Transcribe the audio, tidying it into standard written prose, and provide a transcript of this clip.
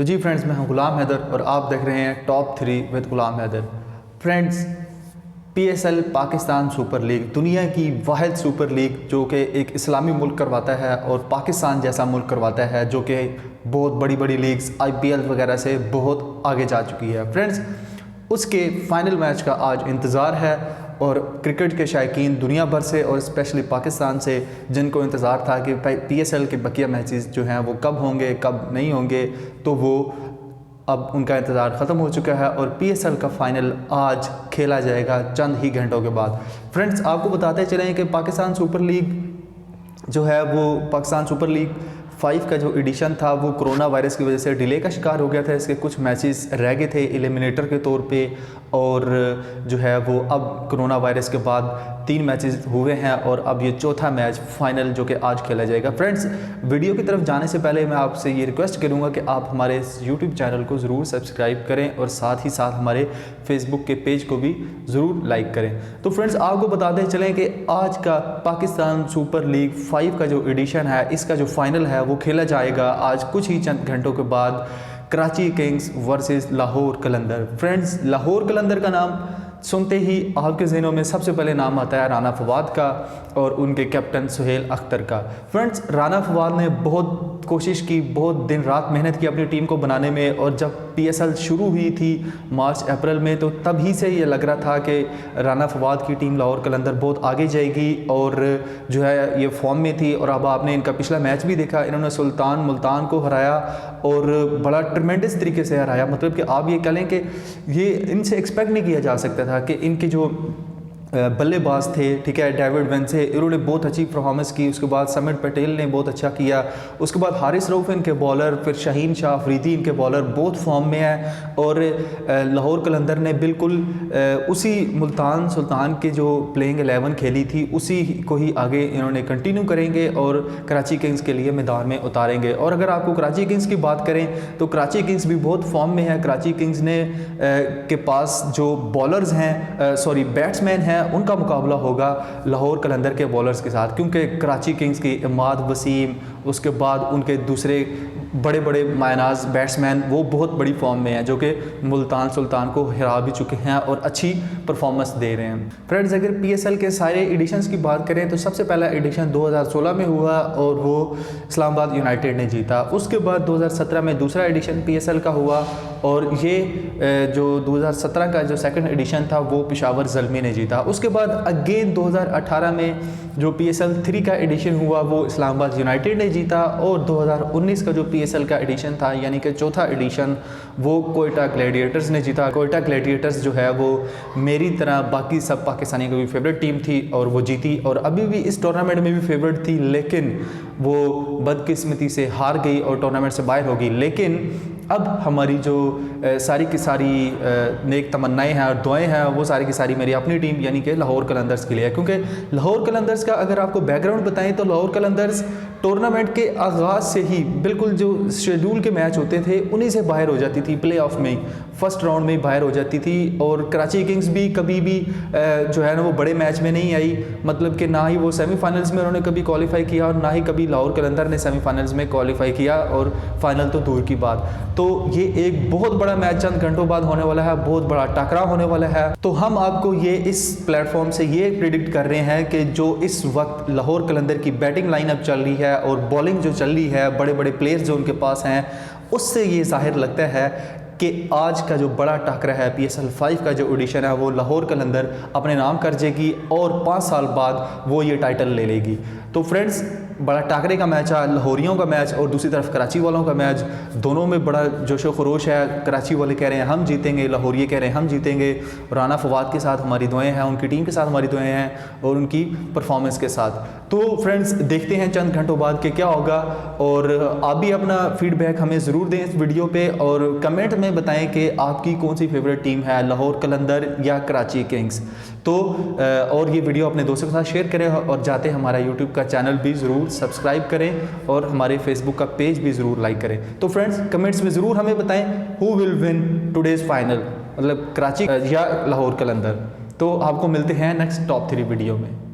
तो जी फ्रेंड्स, मैं हूं गुलाम हैदर और आप देख रहे हैं top 3 with Ghulam Haider. Friends, PSL Pakistan super league दुनिया की वाहिद सुपर लीग जो कि एक इस्लामी मुल्क करवाता है और पाकिस्तान जैसा मुल्क करवाता है जो कि बहुत बड़ी बड़ी लीग्स IPL वगैरह से बहुत आगे जा चुकी है। फ्रेंड्स, उसके फाइनल मैच का आज इंतज़ार है और क्रिकेट के शायकीन दुनिया भर से और स्पेशली पाकिस्तान से जिनको इंतज़ार था कि PSL के बकिया मैचेस जो हैं वो कब होंगे कब नहीं होंगे, तो वो अब उनका इंतज़ार ख़त्म हो चुका है और PSL का फ़ाइनल आज खेला जाएगा चंद ही घंटों के बाद। फ्रेंड्स, आपको बताते चलें कि पाकिस्तान सुपर लीग जो है वो पाकिस्तान सुपर लीग 5 का जो एडिशन था वो कोरोना वायरस की वजह से डिले का शिकार हो गया था। इसके कुछ मैचेस रह गए थे एलिमिनेटर के तौर पे और जो है वो अब कोरोना वायरस के बाद 3 मैचेस हुए हैं और अब ये चौथा मैच फाइनल जो कि आज खेला जाएगा। फ्रेंड्स, वीडियो की तरफ जाने से पहले मैं आपसे ये रिक्वेस्ट करूँगा कि आप हमारे इस यूट्यूब चैनल को ज़रूर सब्सक्राइब करें और साथ ही साथ हमारे फेसबुक के पेज को भी ज़रूर लाइक करें। तो फ्रेंड्स, आपको बताते चलें कि आज का पाकिस्तान सुपर लीग 5 का जो एडिशन है, इसका जो फाइनल है वो खेला जाएगा आज कुछ ही चंद घंटों के बाद कराची किंग्स वर्सेस लाहौर कलंदर। फ्रेंड्स, लाहौर कलंदर का नाम सुनते ही आपके ज़हनों में सबसे पहले नाम आता है राना फवाद का और उनके कैप्टन सुहेल अख्तर का। फ्रेंड्स, राना फवाद ने बहुत कोशिश की, बहुत दिन रात मेहनत की अपनी टीम को बनाने में और जब PSL शुरू हुई थी मार्च अप्रैल में तो तभी से ये लग रहा था कि राना फवाद की टीम लाहौर कलंदर बहुत आगे जाएगी और जो है ये फॉर्म में थी। और अब आपने इनका पिछला मैच भी देखा, इन्होंने सुल्तान मुल्तान को हराया और बड़ा ट्रमेंडस तरीके से हराया। मतलब कि आप ये कह लें कि ये इनसे एक्सपेक्ट नहीं किया जा सकता था कि इनके जो बल्लेबाज थे, ठीक है, डेविड वेंसे, इन्होंने बहुत अच्छी परफॉर्मेंस की। उसके बाद समिट पटेल ने बहुत अच्छा किया। उसके बाद हारिस रऊफ़ इनके बॉलर, फिर शाहीन शाह अफरीदी इनके बॉलर बहुत फॉर्म में है और लाहौर कलंदर ने बिल्कुल उसी मुल्तान सुल्तान के जो प्लेइंग 11 खेली थी उसी को ही आगे इन्होंने कंटिन्यू करेंगे और कराची किंग्स के लिए मैदान में उतारेंगे। और अगर आपको कराची किंग्स की बात करें तो कराची किंग्स भी बहुत फॉर्म में है। कराची किंग्स ने के पास जो बॉलर्स हैं, सॉरी बैट्समैन हैं, उनका मुकाबला होगा लाहौर कलंदर के बॉलर्स के साथ, क्योंकि कराची किंग्स की इमाद वसीम, उसके बाद उनके दूसरे बड़े बड़े मायनाज बैट्समैन वो बहुत बड़ी फॉर्म में हैं जो कि मुल्तान सुल्तान को हरा भी चुके हैं और अच्छी परफॉर्मेंस दे रहे हैं। फ्रेंड्स, अगर PSL के सारे एडिशंस की बात करें तो सबसे पहला एडिशन 2016 में हुआ और वो इस्लामाबाद यूनाइटेड ने जीता। उसके बाद 2017 में दूसरा एडिशन PSL का हुआ और ये जो 2017 का जो सेकंड एडिशन था वो पेशावर ज़ल्मी ने जीता। उसके बाद अगेन 2018 में जो PSL 3 का एडिशन हुआ वो इस्लामाबाद यूनाइटेड ने जीता और 2019 का जो PSL का एडिशन था यानी कि चौथा एडिशन वो कोयटा ग्लैडिएटर्स ने जीता। कोयटा ग्लैडिएटर्स जो है वो मेरी तरह बाकी सब पाकिस्तानियों की भी फेवरेट टीम थी और वो जीती और अभी भी इस टूर्नामेंट में भी फेवरेट थी, लेकिन वो बदकिस्मती से हार गई और टूर्नामेंट से बाहर हो गई। लेकिन अब हमारी जो सारी की सारी नेक तमन्नाएं हैं और दुआएं हैं वो सारी की सारी मेरी अपनी टीम यानी कि लाहौर कलंदर्स के लिए है। क्योंकि लाहौर कलंदर्स का अगर आपको बैकग्राउंड बताएं तो लाहौर कलंदर्स टूर्नामेंट के आगाज़ से ही बिल्कुल जो शेड्यूल के मैच होते थे उन्हीं से बाहर हो जाती थी, प्ले ऑफ में फर्स्ट राउंड में बाहर हो जाती थी। और कराची किंग्स भी कभी भी जो है ना वो बड़े मैच में नहीं आई, मतलब कि ना ही वो सेमीफाइनल्स में उन्होंने कभी क्वालिफाई किया और ना ही कभी लाहौर कलंदर ने सेमीफाइनल्स में क्वालिफाई किया और फाइनल तो दूर की बात। तो ये एक बहुत बड़ा मैच चंद घंटों बाद होने वाला है, बहुत बड़ा टकराव होने वाला है। तो हम आपको ये इस प्लेटफॉर्म से ये प्रिडिक्ट कर रहे हैं कि जो इस वक्त लाहौर कलंदर की बैटिंग लाइनअप चल रही है और बॉलिंग जो चल रही है, बड़े बड़े प्लेयर्स जो उनके पास हैं, उससे ये जाहिर लगता है कि आज का जो बड़ा टकरा है PSL 5 का जो एडिशन है वो लाहौर कलंदर अपने नाम कर जाएगी और 5 साल बाद वो ये टाइटल ले लेगी। तो फ्रेंड्स, बड़ा टाकरे का मैच है, लाहौरियों का मैच और दूसरी तरफ कराची वालों का मैच, दोनों में बड़ा जोश व खरोश है। कराची वाले कह रहे हैं हम जीतेंगे, लाहौरिये कह रहे हैं हम जीतेंगे। राना फवाद के साथ हमारी दुआएं हैं, उनकी टीम के साथ हमारी दुआएं हैं और उनकी परफॉर्मेंस के साथ। तो फ्रेंड्स, देखते हैं चंद घंटों बाद कि क्या होगा और आप भी अपना फीडबैक हमें ज़रूर दें इस वीडियो पे और कमेंट में बताएं कि आपकी कौन सी फेवरेट टीम है, लाहौर कलंदर या कराची किंग्स। तो और ये वीडियो अपने दोस्तों के साथ शेयर करें और जाते हमारा यूट्यूब का चैनल भी ज़रूर सब्सक्राइब करें और हमारे फेसबुक का पेज भी ज़रूर लाइक करें। तो फ्रेंड्स, कमेंट्स में ज़रूर हमें बताएं who will win today's final, मतलब कराची या लाहौर कलंदर। तो आपको मिलते हैं नेक्स्ट टॉप 3 वीडियो में।